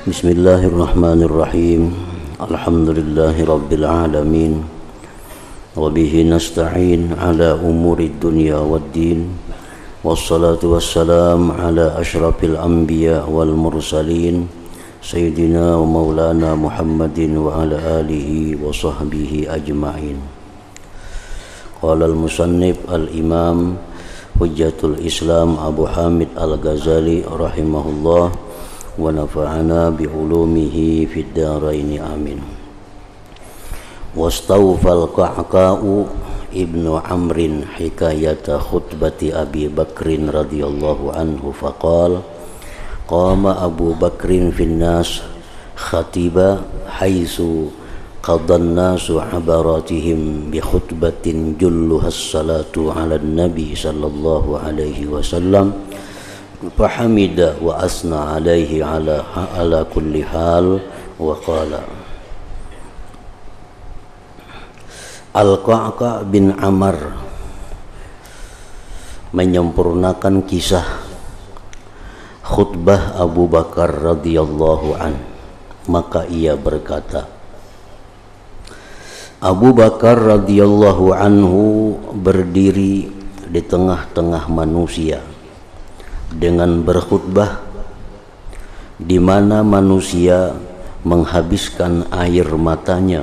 Bismillahirrahmanirrahim. Alhamdulillahi rabbil alamin. Wa bihi nasta'in ala umuri dunya waddin. Wassalatu wassalam ala ashrafil anbiya wal mursalin Sayyidina wa maulana Muhammadin wa ala alihi wa sahbihi ajma'in. Qala al-musannif al-imam Hujjatul Islam Abu Hamid Al-Ghazali rahimahullah wa nafa'ana bi'ulumihi fid dharain amin. Wastawfal Qa'qa'u ibnu Amrin hikayata khutbati Abi Bakrin radhiyallahu anhu faqala qama Abu Bakrin fin nas khatiba haitsu qadan nasu abaratihim bi khutbatin julluhas salatu ala nabi sallallahu alaihi wasallam fahamida wa asna alaihi ala kulli hal wa qala Al-Qa'qa' bin Amr menyempurnakan kisah khutbah Abu Bakar radhiyallahu an, maka ia berkata, Abu Bakar radhiyallahu anhu berdiri di tengah-tengah manusia dengan berkhutbah di mana manusia menghabiskan air matanya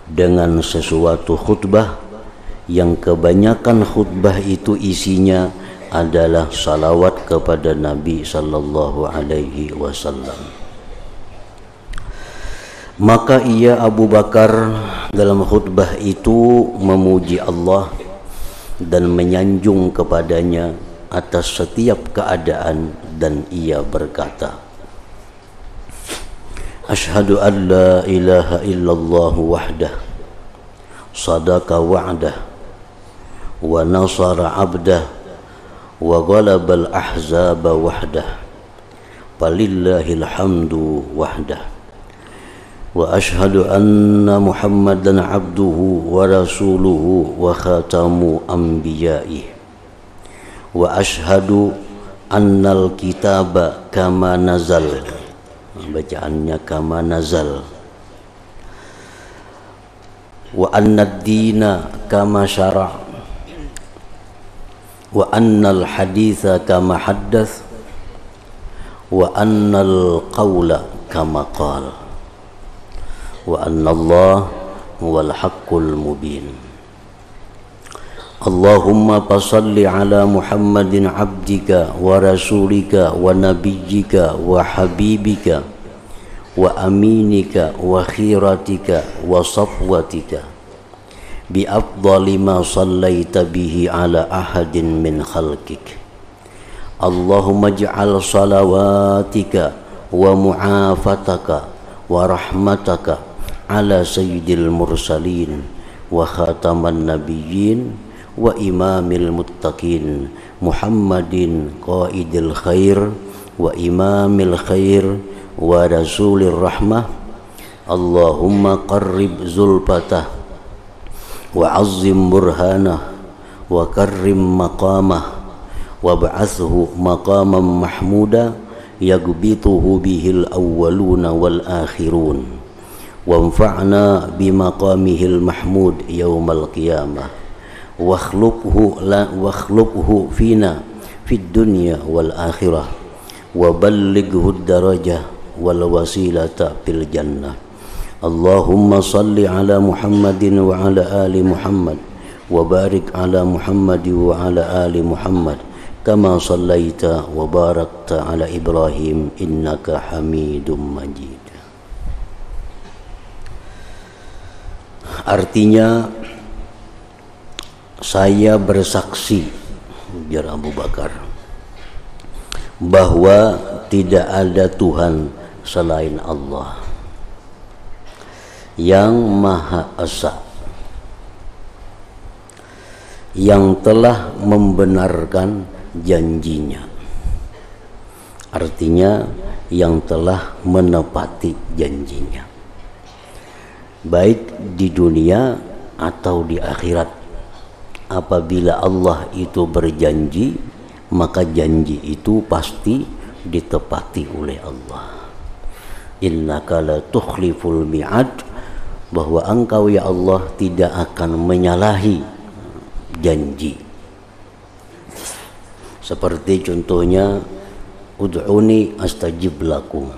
dengan sesuatu khutbah yang kebanyakan khutbah itu isinya adalah salawat kepada Nabi sallallahu alaihi wasallam. Maka ia Abu Bakar dalam khutbah itu memuji Allah dan menyanjung kepadanya atas setiap keadaan, dan ia berkata, Ashhadu an la ilaha illallah wahdah sadaqa wa'dah wa nasara abdah wa ghalabal ahzaba wahdah falillahil hamdu wahdah wa ashhadu anna Muhammadan abduhu wa rasuluhu wa khatamu anbiya'i wa ashhadu annal kitaba kama nazal, bacaannya kama nazal, wa annad dina kama syara' wa annal haditha kama haddath wa annal qawla kama qala wa annallah huwal haqqul mubin. Allahumma fasalli ala Muhammadin abdika wa rasulika wa nabiyyika wa habibika wa aminika wa khiratika wa safwatika bi afdali ma sallaita bihi ala ahadin min khalqik. Allahumma ij'al salawatika wa mu'afataka wa rahmataka ala sayyidil mursalin wa khataman nabiyyin wa imamil muttaqin Muhammadin qaidil khair wa imamil khair wa rasulir rahmah. Allahumma qarrib zulfatah wa azzim burhanah wa karrim maqamah wa ba'athhu maqaman mahmuda yagbituhu bihil awwaluna wal akhirun wanfa'na bimaqamihil mahmud yawmal qiyamah wakhluqhu fina fid dunya wal akhirah wa ballighhu ad-darajah wal wasilata fil jannah. Allahumma salli ala Muhammadin wa ala ali Muhammad wa barik ala Muhammad wa ala ali Muhammad kama sallaita wa barakta ala Ibrahim innaka Hamidum Majid. Artinya, saya bersaksi, biar Abu Bakar, bahwa tidak ada Tuhan selain Allah yang Maha Esa, yang telah membenarkan janjinya. Artinya yang telah menepati janjinya, baik di dunia atau di akhirat. Apabila Allah itu berjanji, maka janji itu pasti ditepati oleh Allah. innaka la tukhliful mi'ad, bahwa engkau ya Allah tidak akan menyalahi janji. Seperti contohnya ud'uni astajib lakum,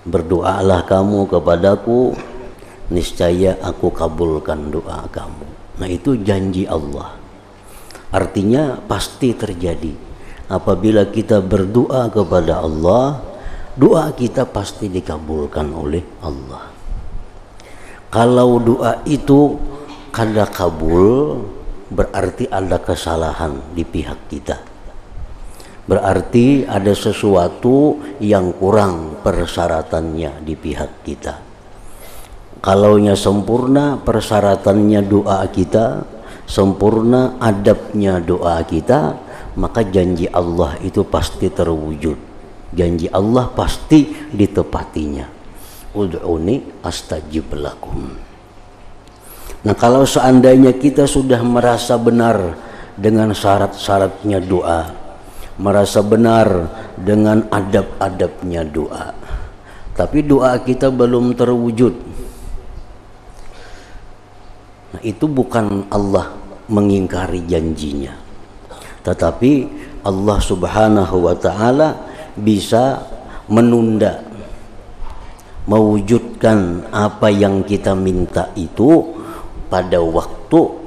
berdoalah kamu kepadaku, niscaya aku kabulkan doa kamu. Nah, itu janji Allah, artinya pasti terjadi. Apabila kita berdoa kepada Allah, doa kita pasti dikabulkan oleh Allah. Kalau doa itu kada kabul, berarti ada kesalahan di pihak kita, berarti ada sesuatu yang kurang persyaratannya di pihak kita. Kalaunya sempurna persyaratannya doa kita, sempurna adabnya doa kita, maka janji Allah itu pasti terwujud, janji Allah pasti ditepatinya. Ud'uni astajib lakum. Nah, kalau seandainya kita sudah merasa benar dengan syarat-syaratnya doa, merasa benar dengan adab-adabnya doa, tapi doa kita belum terwujud, nah itu bukan Allah mengingkari janjinya, tetapi Allah Subhanahu wa ta'ala bisa menunda, mewujudkan apa yang kita minta itu pada waktu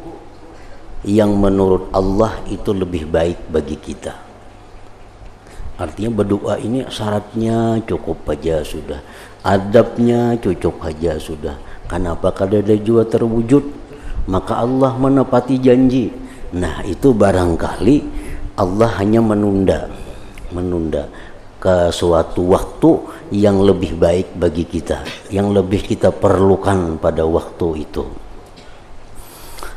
yang menurut Allah itu lebih baik bagi kita. Artinya berdoa ini syaratnya cukup aja sudah, adabnya cukup aja sudah. Kenapa kada ada juga terwujud? Maka Allah menepati janji. Nah, itu barangkali Allah hanya menunda ke suatu waktu yang lebih baik bagi kita, yang lebih kita perlukan pada waktu itu.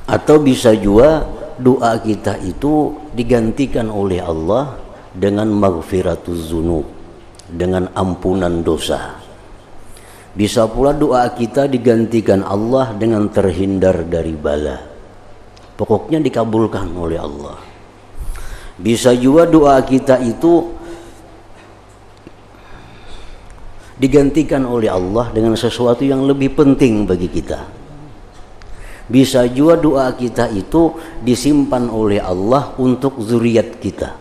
Atau bisa juga doa kita itu digantikan oleh Allah dengan maghfiratuz dzunub, dengan ampunan dosa. Bisa pula doa kita digantikan Allah dengan terhindar dari bala, pokoknya dikabulkan oleh Allah. Bisa juga doa kita itu digantikan oleh Allah dengan sesuatu yang lebih penting bagi kita. Bisa juga doa kita itu disimpan oleh Allah untuk zuriat kita.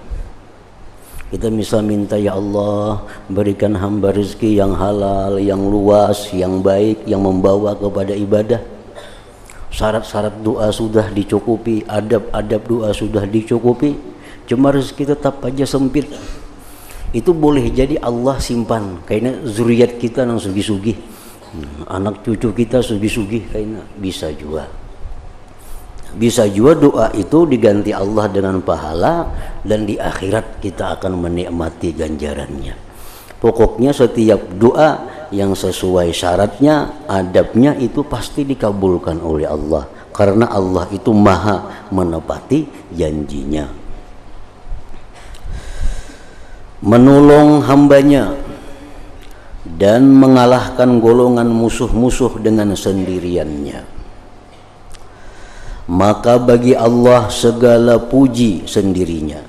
Kita misal minta, ya Allah berikan hamba rezeki yang halal, yang luas, yang baik, yang membawa kepada ibadah. Syarat-syarat doa sudah dicukupi, adab-adab doa sudah dicukupi, cuma rezeki tetap aja sempit. Itu boleh jadi Allah simpan, kayaknya zuriat kita nang sugi-sugi, anak cucu kita sugi-sugi, kayaknya bisa juga. Bisa juga doa itu diganti Allah dengan pahala, dan di akhirat kita akan menikmati ganjarannya. Pokoknya setiap doa yang sesuai syaratnya, adabnya itu pasti dikabulkan oleh Allah, karena Allah itu maha menepati janjinya. Menolong hambanya dan mengalahkan golongan musuh-musuh dengan sendiriannya, maka bagi Allah segala puji sendirinya.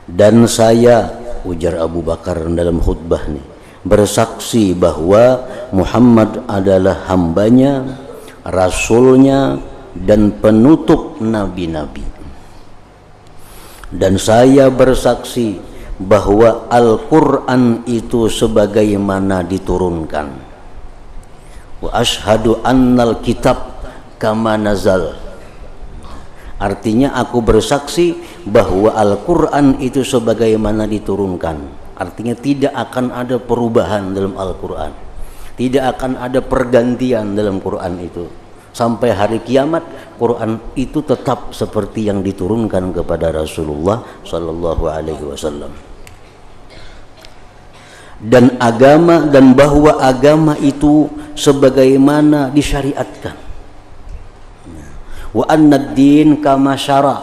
Dan saya, ujar Abu Bakar dalam khutbah nih, bersaksi bahwa Muhammad adalah hambanya, rasulnya, dan penutup nabi-nabi. Dan saya bersaksi bahwa Al-Quran itu sebagaimana diturunkan. Wa ashhadu annal kitab kama nazal. Artinya aku bersaksi bahwa Al-Quran itu sebagaimana diturunkan. Artinya tidak akan ada perubahan dalam Al-Quran, tidak akan ada pergantian dalam Quran itu. Sampai hari kiamat Quran itu tetap seperti yang diturunkan kepada Rasulullah Sallallahu Alaihi Wasallam. Dan agama, dan bahwa agama itu sebagaimana disyariatkan. Wa anna ad-din kama syara'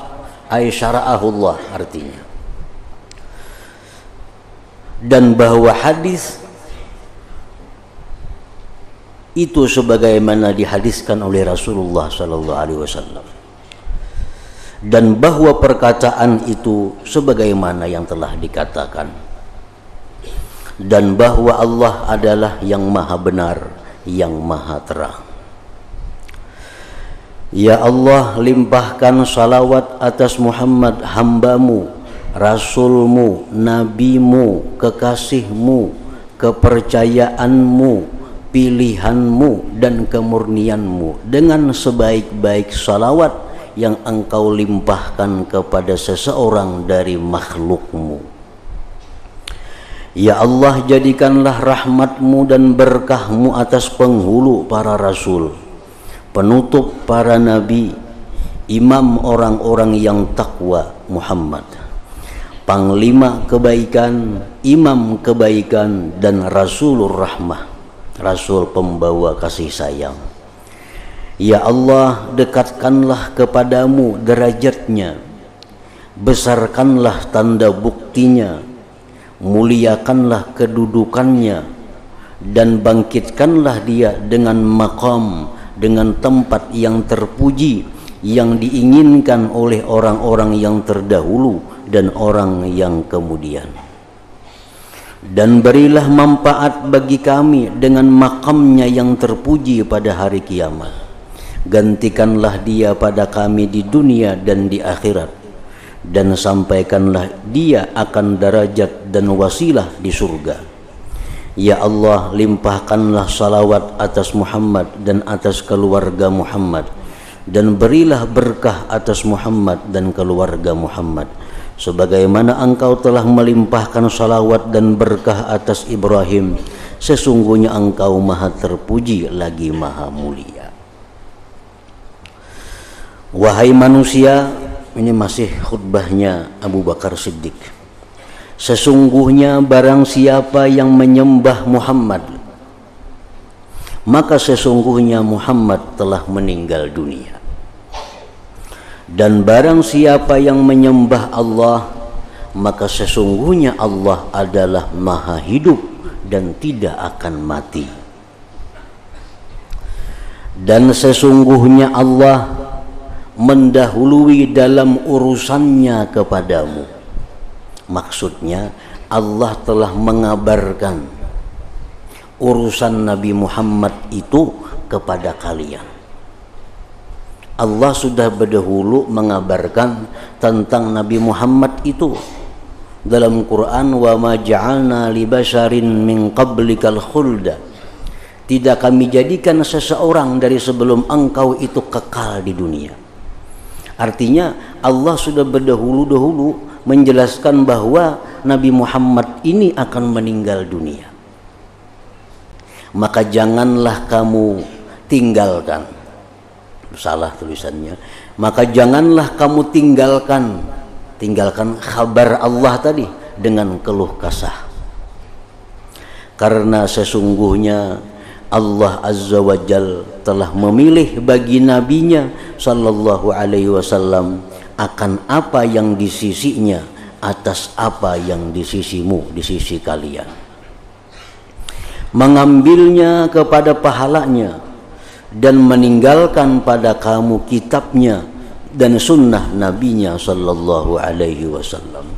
ay syara'ahu Allah, artinya. Dan bahwa hadis itu sebagaimana dihadiskan oleh Rasulullah Sallallahu Alaihi Wasallam, dan bahwa perkataan itu sebagaimana yang telah dikatakan. dan bahwa Allah adalah yang maha benar, yang maha terang. Ya Allah, limpahkan salawat atas Muhammad, hambamu, rasulmu, nabimu, kekasihmu, kepercayaanmu, pilihanmu, dan kemurnianmu dengan sebaik-baik salawat yang engkau limpahkan kepada seseorang dari makhlukmu. Ya Allah, jadikanlah rahmatmu dan berkahmu atas penghulu para rasul, penutup para nabi, imam orang-orang yang takwa Muhammad, panglima kebaikan, imam kebaikan, dan rasulur rahmah, rasul pembawa kasih sayang. Ya Allah, dekatkanlah kepadamu derajatnya, besarkanlah tanda buktinya, muliakanlah kedudukannya, dan bangkitkanlah dia dengan maqam, dengan tempat yang terpuji, yang diinginkan oleh orang-orang yang terdahulu dan orang yang kemudian. Dan berilah manfaat bagi kami dengan makamnya yang terpuji pada hari kiamat. Gantikanlah dia pada kami di dunia dan di akhirat, dan sampaikanlah dia akan derajat dan wasilah di surga. Ya Allah, limpahkanlah salawat atas Muhammad dan atas keluarga Muhammad, dan berilah berkah atas Muhammad dan keluarga Muhammad, sebagaimana engkau telah melimpahkan salawat dan berkah atas Ibrahim. Sesungguhnya engkau maha terpuji lagi maha mulia. Wahai manusia, ini masih khutbahnya Abu Bakar Siddiq, sesungguhnya barang siapa yang menyembah Muhammad, maka sesungguhnya Muhammad telah meninggal dunia. Dan barang siapa yang menyembah Allah, maka sesungguhnya Allah adalah maha hidup dan tidak akan mati. Dan sesungguhnya Allah mendahului dalam urusannya kepadamu. Maksudnya Allah telah mengabarkan urusan Nabi Muhammad itu kepada kalian. Allah sudah berdahulu mengabarkan tentang Nabi Muhammad itu dalam Quran, wa ma ja'alna li basharin min qablikal khulda. Tidak kami jadikan seseorang dari sebelum engkau itu kekal di dunia. Artinya Allah sudah berdahulu-dahulu menjelaskan bahwa Nabi Muhammad ini akan meninggal dunia. Maka janganlah kamu tinggalkan, salah tulisannya, maka janganlah kamu tinggalkan kabar Allah tadi dengan keluh kesah. Karena sesungguhnya Allah Azza wa Jal telah memilih bagi nabinya sallallahu alaihi wasallam akan apa yang di sisinya atas apa yang di sisimu, di sisi kalian. Mengambilnya kepada pahalanya dan meninggalkan pada kamu kitabnya dan sunnah nabinya sallallahu alaihi wasallam.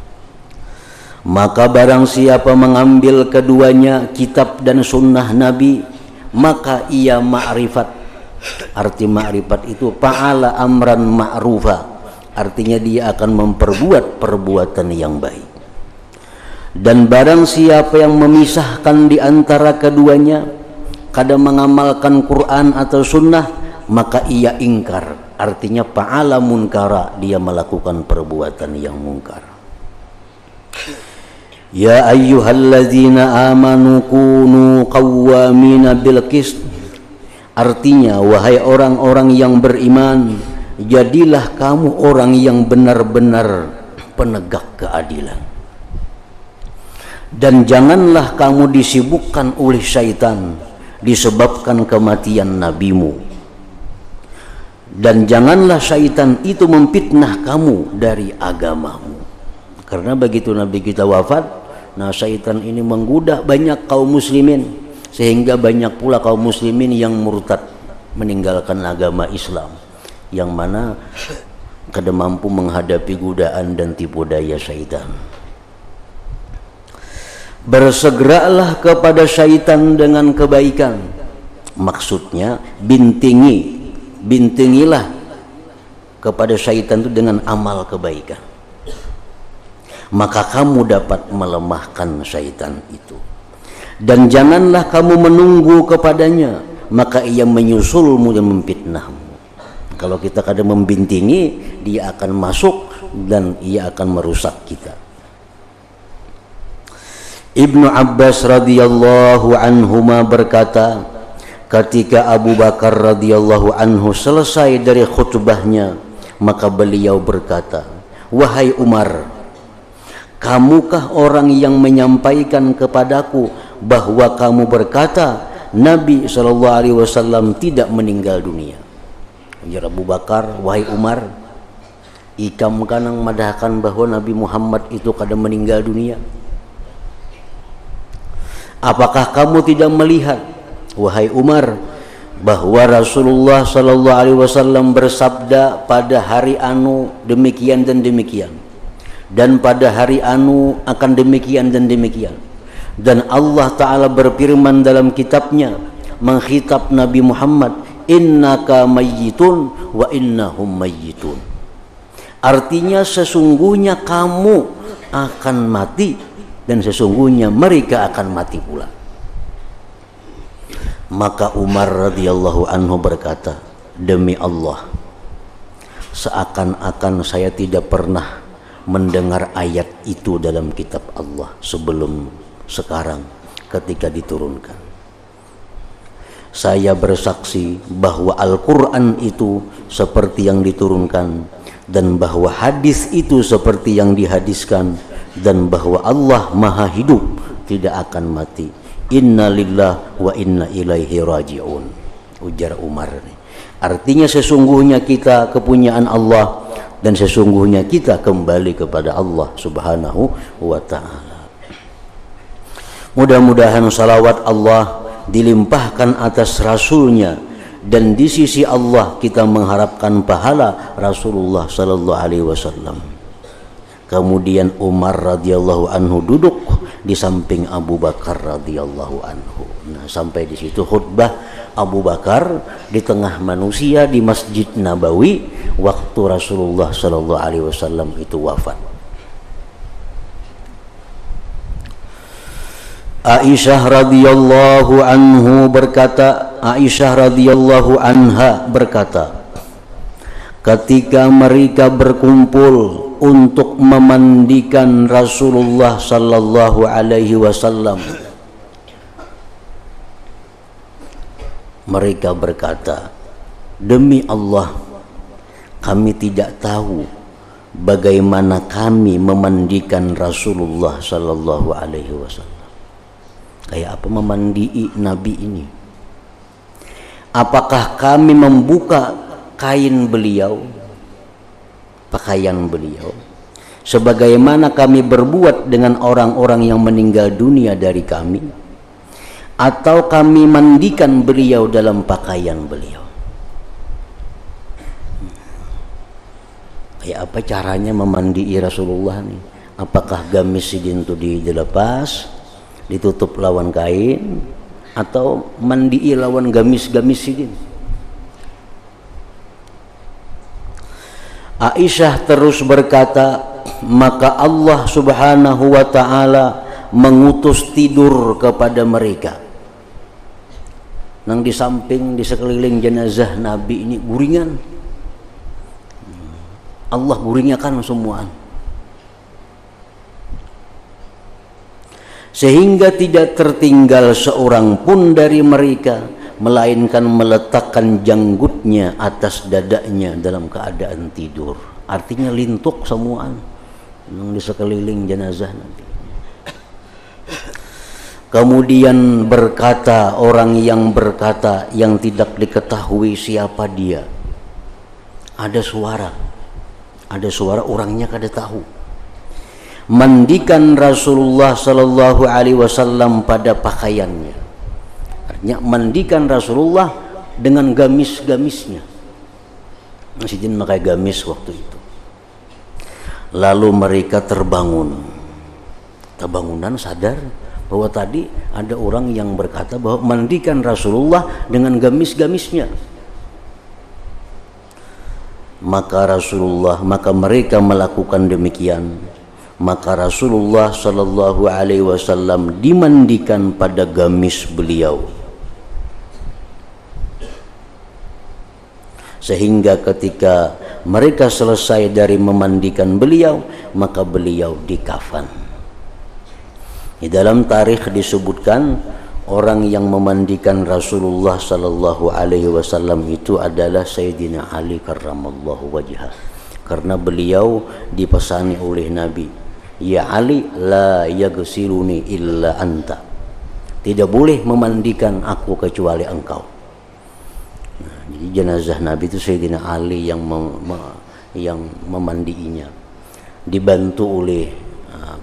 Maka barang siapa mengambil keduanya, kitab dan sunnah nabi, maka ia ma'rifat. Arti ma'rifat itu fa'ala amran ma'rufa, artinya dia akan memperbuat perbuatan yang baik. Dan barang siapa yang memisahkan di antara keduanya, kadang mengamalkan Quran atau sunnah, maka ia ingkar, artinya fa'ala munkara, dia melakukan perbuatan yang mungkar. Ya ayyuhalladzina amanu kunu qawwamina bil qist. Artinya wahai orang-orang yang beriman, jadilah kamu orang yang benar-benar penegak keadilan. Dan janganlah kamu disibukkan oleh syaitan disebabkan kematian nabimu. Dan janganlah syaitan itu memfitnah kamu dari agamamu. Karena begitu Nabi kita wafat, nah syaitan ini menggoda banyak kaum muslimin, sehingga banyak pula kaum muslimin yang murtad, meninggalkan agama Islam, yang mana kada mampu menghadapi godaan dan tipu daya syaitan. bersegeralah kepada syaitan dengan kebaikan. Maksudnya bintingilah kepada syaitan itu dengan amal kebaikan, maka kamu dapat melemahkan syaitan itu. Dan janganlah kamu menunggu kepadanya, maka ia menyusulmu dan memfitnahmu. Kalau kita kadang membintingi, dia akan masuk dan ia akan merusak kita. Ibnu Abbas radhiyallahu anhuma berkata, ketika Abu Bakar radhiyallahu anhu selesai dari khutbahnya, maka beliau berkata, "Wahai Umar, kamukah orang yang menyampaikan kepadaku bahwa kamu berkata Nabi SAW tidak meninggal dunia?" Ujar Abu Bakar, "Wahai Umar, ikam kanang madahkan bahwa Nabi Muhammad itu kadang meninggal dunia. Apakah kamu tidak melihat, wahai Umar, bahwa Rasulullah SAW bersabda pada hari anu demikian dan demikian, dan pada hari anu akan demikian dan demikian, dan Allah Ta'ala berfirman dalam kitabnya mengkhitab Nabi Muhammad, innaka mayyitun wa innahum mayyitun." Artinya sesungguhnya kamu akan mati dan sesungguhnya mereka akan mati pula. Maka Umar radhiyallahu anhu berkata, "Demi Allah, seakan-akan saya tidak pernah mendengar ayat itu dalam kitab Allah sebelum sekarang ketika diturunkan. Saya bersaksi bahwa Al-Quran itu seperti yang diturunkan, dan bahwa hadis itu seperti yang dihadiskan, dan bahwa Allah maha hidup, tidak akan mati. Inna lillah wa inna ilaihi raji'un." Ujar Umar. Artinya sesungguhnya kita kepunyaan Allah dan sesungguhnya kita kembali kepada Allah Subhanahu wa ta'ala. Mudah-mudahan salawat Allah dilimpahkan atas Rasulnya, dan di sisi Allah kita mengharapkan pahala Rasulullah sallallahu alaihi wasallam. Kemudian Umar radhiyallahu anhu duduk di samping Abu Bakar radhiyallahu anhu. Nah, sampai di situ khutbah Abu Bakar di tengah manusia di Masjid Nabawi waktu Rasulullah sallallahu alaihi wasallam itu wafat. Aisyah radhiyallahu anha berkata, ketika mereka berkumpul untuk memandikan Rasulullah sallallahu alaihi wasallam, mereka berkata, "Demi Allah, kami tidak tahu bagaimana kami memandikan Rasulullah sallallahu alaihi wasallam." Kayak apa memandii Nabi ini? Apakah kami membuka kain beliau, pakaian beliau, sebagaimana kami berbuat dengan orang-orang yang meninggal dunia dari kami, atau kami mandikan beliau dalam pakaian beliau? Kayak apa caranya memandii Rasulullah nih? Apakah gamis sidin itu dilepas, ditutup lawan kain, atau mandii lawan gamis-gamis sidin? Aisyah terus berkata, maka Allah Subhanahu wa ta'ala mengutus tidur kepada mereka. Nang di samping, di sekeliling jenazah Nabi ini guringan. Allah guringakan semua, sehingga tidak tertinggal seorang pun dari mereka melainkan meletakkan janggutnya atas dadanya dalam keadaan tidur. Artinya lintuk semuaan yang di sekeliling jenazah nanti. Kemudian berkata orang yang berkata yang tidak diketahui siapa dia, ada suara orangnya kada tahu, mandikan Rasulullah sallallahu alaihi wasallam pada pakaiannya. Artinya mandikan Rasulullah dengan gamis-gamisnya. Masih memakai gamis waktu itu. Lalu mereka terbangun Tabangunan sadar bahwa tadi ada orang yang berkata bahwa mandikan Rasulullah dengan gamis-gamisnya. Maka mereka melakukan demikian. Maka Rasulullah sallallahu alaihi wasallam dimandikan pada gamis beliau. Sehingga ketika mereka selesai dari memandikan beliau, maka beliau dikafan. Di dalam tarikh disebutkan orang yang memandikan Rasulullah sallallahu alaihi wasallam itu adalah Sayyidina Ali karramallahu wajhah. Karena beliau dipesani oleh Nabi, "Ya Ali, la yaghsiluni illa anta." Tidak boleh memandikan aku kecuali engkau. Jadi jenazah Nabi itu Sayyidina Ali yang memandiinya, dibantu oleh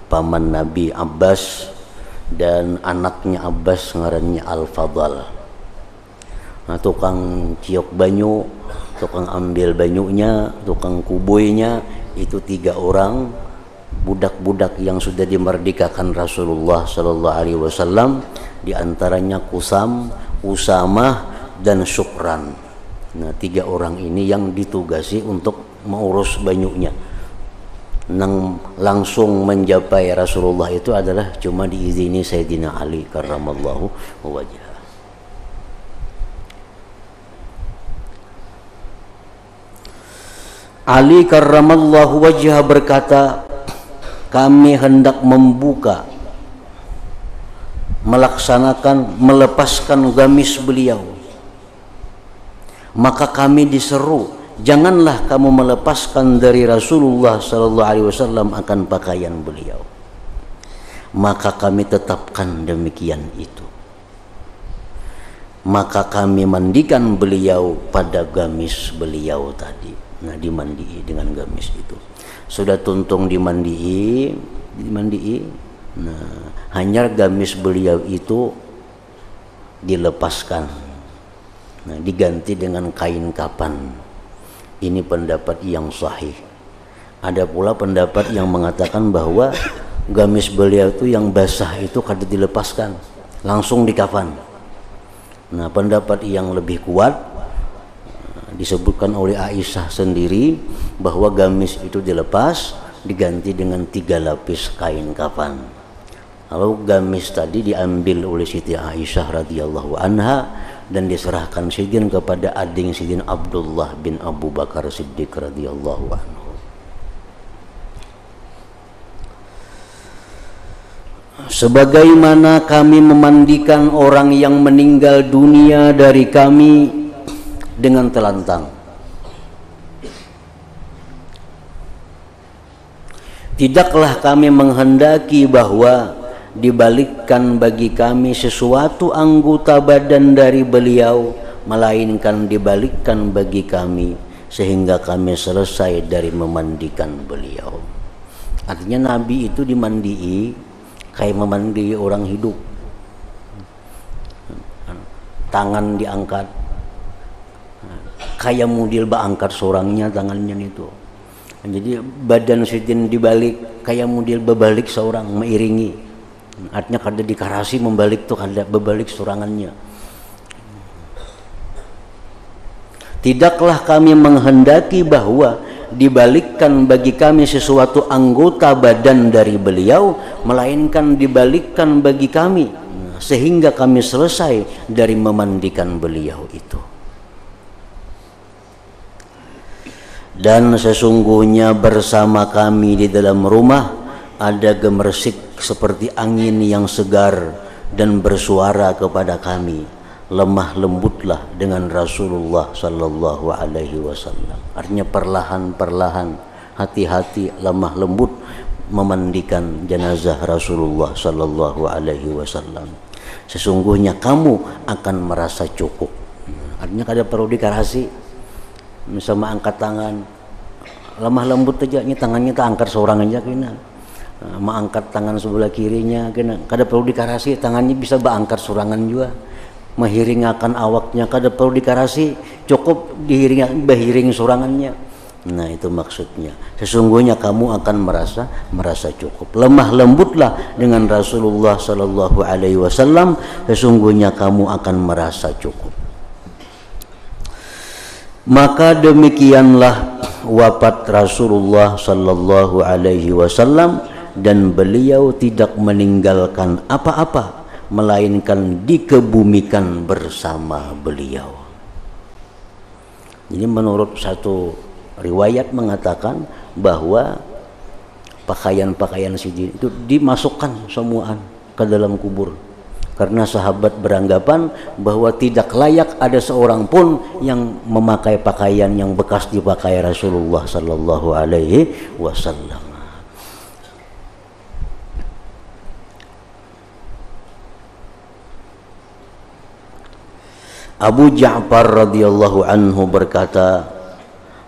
paman Nabi Abbas dan anaknya Abbas ngarannya Al-Fadl. Nah, tukang ciok banyu, tukang ambil banyunya, tukang kuboynya, itu 3 orang budak-budak yang sudah dimerdekakan Rasulullah sallallahu alaihi wasallam, di antaranya Kusam, Usamah dan Syukran. Nah, 3 orang ini yang ditugasi untuk mengurus banyunya. Nang langsung mencapai Rasulullah itu adalah cuma diizini Sayyidina Ali karramallahu wajhah. Ali karramallahu wajhah berkata, kami hendak melepaskan gamis beliau. Maka kami diseru, janganlah kamu melepaskan dari Rasulullah sallallahu alaihi wasallam akan pakaian beliau. Maka kami tetapkan demikian itu. Maka kami mandikan beliau pada gamis beliau tadi. Nah, dimandii dengan gamis itu. Sudah tuntung dimandii. Nah, hanya gamis beliau itu dilepaskan. Nah, diganti dengan kain kapan. Ini pendapat yang sahih. Ada pula pendapat yang mengatakan bahwa gamis beliau itu yang basah itu kada dilepaskan, langsung dikafan. Nah, pendapat yang lebih kuat disebutkan oleh Aisyah sendiri bahwa gamis itu dilepas, diganti dengan 3 lapis kain kafan. Lalu gamis tadi diambil oleh Siti Aisyah radhiyallahu anha dan diserahkan Sidin kepada ading Sidin Abdullah bin Abu Bakar Siddiq radhiyallahu anhu. Sebagaimana kami memandikan orang yang meninggal dunia dari kami dengan telantang, tidaklah kami menghendaki bahwa dibalikkan bagi kami sesuatu anggota badan dari beliau, melainkan dibalikkan bagi kami sehingga kami selesai dari memandikan beliau. Artinya Nabi itu dimandii kayak memandii orang hidup. Tangan diangkat kayak mudil angkat seorangnya tangannya itu. Jadi badan Sidin dibalik kayak mudil berbalik seorang mengiringi. Artinya kada dikarasi membalik tuh, kada berbalik surangannya. Tidaklah kami menghendaki bahwa dibalikkan bagi kami sesuatu anggota badan dari beliau, melainkan dibalikkan bagi kami sehingga kami selesai dari memandikan beliau itu. Dan sesungguhnya bersama kami di dalam rumah ada gemersik seperti angin yang segar dan bersuara kepada kami, lemah lembutlah dengan Rasulullah sallallahu alaihi wasallam. Artinya perlahan-perlahan, hati-hati, lemah lembut memandikan jenazah Rasulullah sallallahu alaihi wasallam. Sesungguhnya kamu akan merasa cukup. Artinya kada perlu dikarasi. Misalnya angkat tangan, lemah lembut aja, ini tangannya tak angkat seorang aja kena. Mengangkat tangan sebelah kirinya kena, kada perlu dikarasi, tangannya bisa berangkat surangan juga. Menghiringakan awaknya kada perlu dikarasi, cukup dihiring surangannya. Nah, itu maksudnya. Sesungguhnya kamu akan merasa cukup. Lemah lembutlah dengan Rasulullah sallallahu alaihi wasallam, sesungguhnya kamu akan merasa cukup. Maka demikianlah wafat Rasulullah sallallahu alaihi wasallam, dan beliau tidak meninggalkan apa-apa melainkan dikebumikan bersama beliau. Jadi menurut satu riwayat mengatakan bahwa pakaian-pakaian Sidin itu dimasukkan semuaan ke dalam kubur, karena sahabat beranggapan bahwa tidak layak ada seorang pun yang memakai pakaian yang bekas dipakai Rasulullah sallallahu alaihi wasallam. Abu Ja'far radhiyallahu anhu berkata,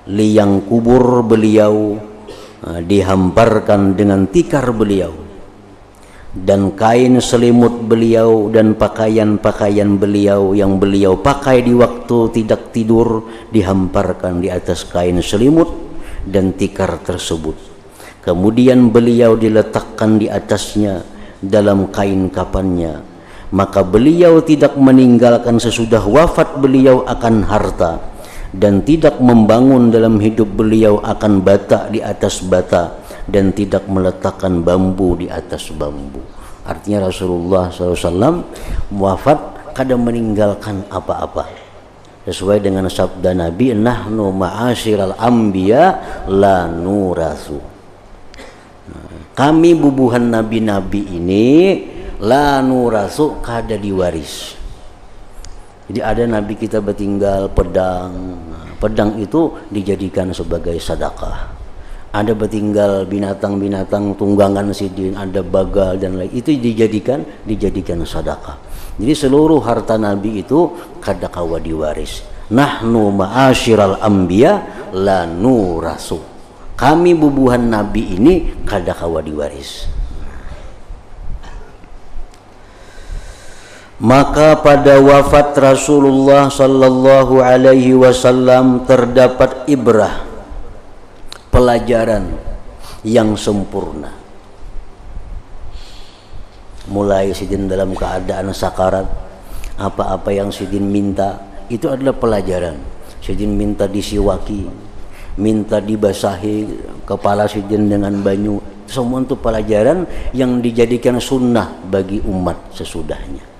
liang kubur beliau dihamparkan dengan tikar beliau, dan kain selimut beliau dan pakaian-pakaian beliau yang beliau pakai di waktu tidak tidur dihamparkan di atas kain selimut dan tikar tersebut. Kemudian beliau diletakkan di atasnya dalam kain kafannya. Maka beliau tidak meninggalkan sesudah wafat beliau akan harta, dan tidak membangun dalam hidup beliau akan bata di atas bata, dan tidak meletakkan bambu di atas bambu. Artinya Rasulullah SAW wafat kada meninggalkan apa-apa, sesuai dengan sabda Nabi, nahnu ma'asyiral anbiya la nurasu. Kami bubuhan nabi-nabi ini la nurasu, kada diwaris. Jadi ada nabi kita bertinggal pedang, pedang itu dijadikan sebagai sedekah. Ada bertinggal binatang-binatang tunggangan Sidin, ada bagal dan lain, itu dijadikan sedekah. Jadi seluruh harta nabi itu kada kawa diwaris. Nahnu ma'asyiral anbiya la nurasu. Kami bubuhan nabi ini kada kawa diwaris. Maka pada wafat Rasulullah sallallahu alaihi wasallam terdapat ibrah, pelajaran yang sempurna. Mulai Sidin dalam keadaan sakarat, apa-apa yang Sidin minta itu adalah pelajaran. Sidin minta disiwaki, minta dibasahi kepala Sidin dengan banyu, semua itu pelajaran yang dijadikan sunnah bagi umat sesudahnya.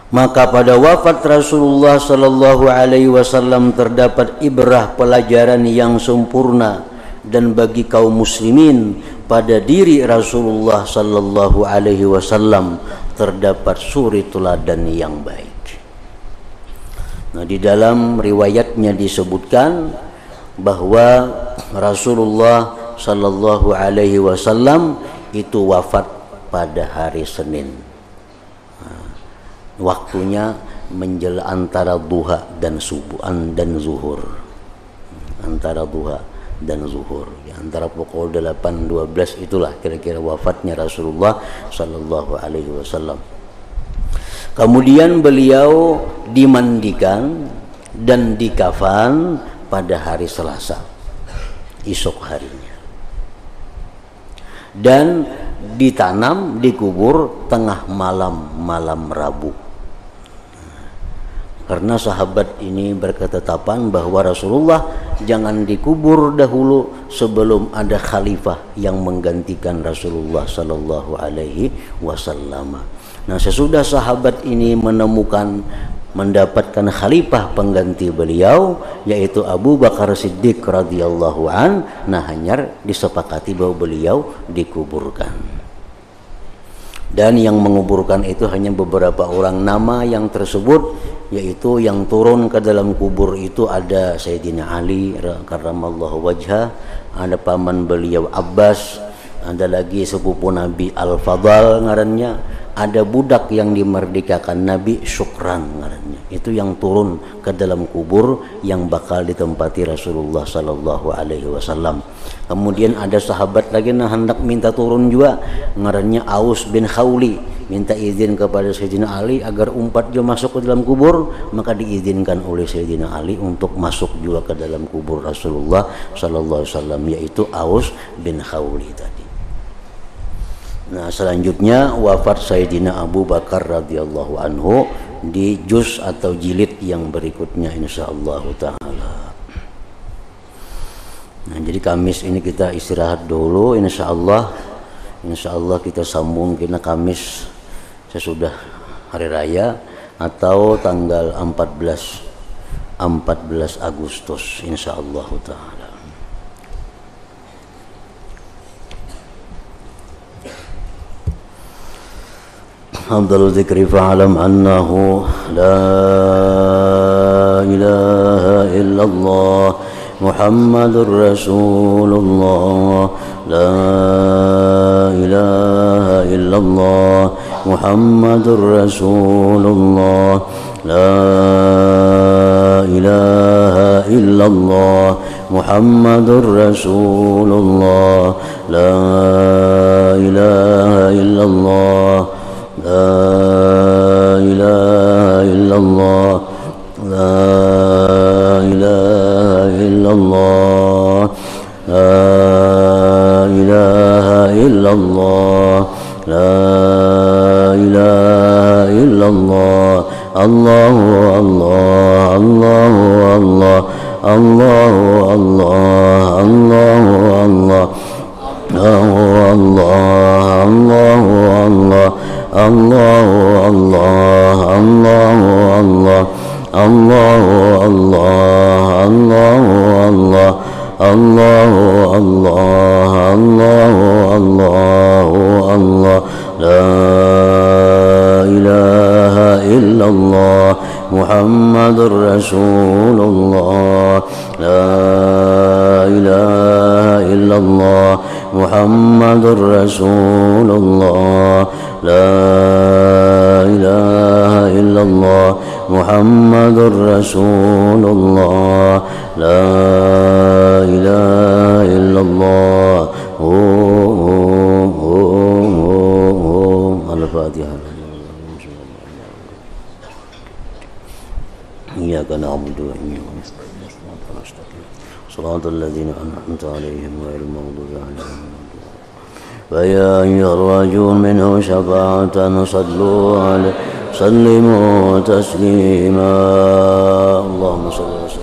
Maka pada wafat Rasulullah sallallahu alaihi wasallam terdapat ibrah, pelajaran yang sempurna, dan bagi kaum muslimin pada diri Rasulullah sallallahu alaihi wasallam terdapat suri teladan yang baik. Nah, di dalam riwayatnya disebutkan bahwa Rasulullah sallallahu alaihi wasallam itu wafat pada hari Senin. Waktunya menjelang antara duha dan subuh dan zuhur, antara duha dan zuhur, antara pukul 8.12 itulah kira-kira wafatnya Rasulullah sallallahu alaihi wasallam. Kemudian beliau dimandikan dan dikafan pada hari Selasa esok harinya, dan ditanam dikubur tengah malam Rabu. Karena sahabat ini berketetapan bahwa Rasulullah jangan dikubur dahulu sebelum ada khalifah yang menggantikan Rasulullah sallallahu alaihi wasallam. Nah, sesudah sahabat ini mendapatkan khalifah pengganti beliau, yaitu Abu Bakar Siddiq radhiyallahu an, nah hanya disepakati bahwa beliau dikuburkan. Dan yang menguburkan itu hanya beberapa orang. Nama yang tersebut, yaitu yang turun ke dalam kubur itu ada Sayyidina Ali karramallahu wajhah, ada paman beliau Abbas, ada lagi sepupu Nabi Al-Fadal ngarannya, ada budak yang dimerdekakan Nabi Syukran ngarannya. Itu yang turun ke dalam kubur yang bakal ditempati Rasulullah sallallahu alaihi wasallam. Kemudian ada sahabat lagi yang hendak minta turun juga, ngarannya Aus bin Khawli. minta izin kepada Sayyidina Ali agar umat juga masuk ke dalam kubur, maka diizinkan oleh Sayyidina Ali untuk masuk juga ke dalam kubur Rasulullah sallallahu alaihi wasallam, yaitu Aus bin Khawli tadi. Nah, selanjutnya wafat Sayyidina Abu Bakar radhiyallahu anhu di juz atau jilid yang berikutnya insyaallah taala. Nah, jadi Kamis ini kita istirahat dulu, insyaallah kita sambung kena Kamis sesudah hari raya atau tanggal 14 Agustus insyaallah taala. Afdalul dzikri fa'lam annahu la ilaha illallah Muhammadur Rasulullah, la ilaha illallah Muhammadur Rasulullah, la ilaha illallah Muhammadur Rasulullah, la ilaha illallah, la ilaha illallah, la ilaha illallah, la ilaha illallah, la ilaha illallah, Allahu Allah, Allahu Allah, Allahu Allah, Allahu Allah, Allahu Allah, Allahu Allah, Allahu Allah, Allahu Allah, Allahu Allah, Allahu Allah, Allahu Allah, Allahu Allahu Allah, la ilaha illallah Muhammadur Rasulullah, la ilaha illallah Muhammadur Rasulullah, la ilaha illallah Muhammadur Rasulullah, la ilaha illallah. Al-Fatihah. Iyyaka na'budu wa iyyaka nasta'in. Shiratal ladzina an'amta 'alaihim ghairil maghdubi 'alaihim. فيا أيها الراجون منه شفاعة صلوا عليه سلموا تسليما اللهم صل وسلم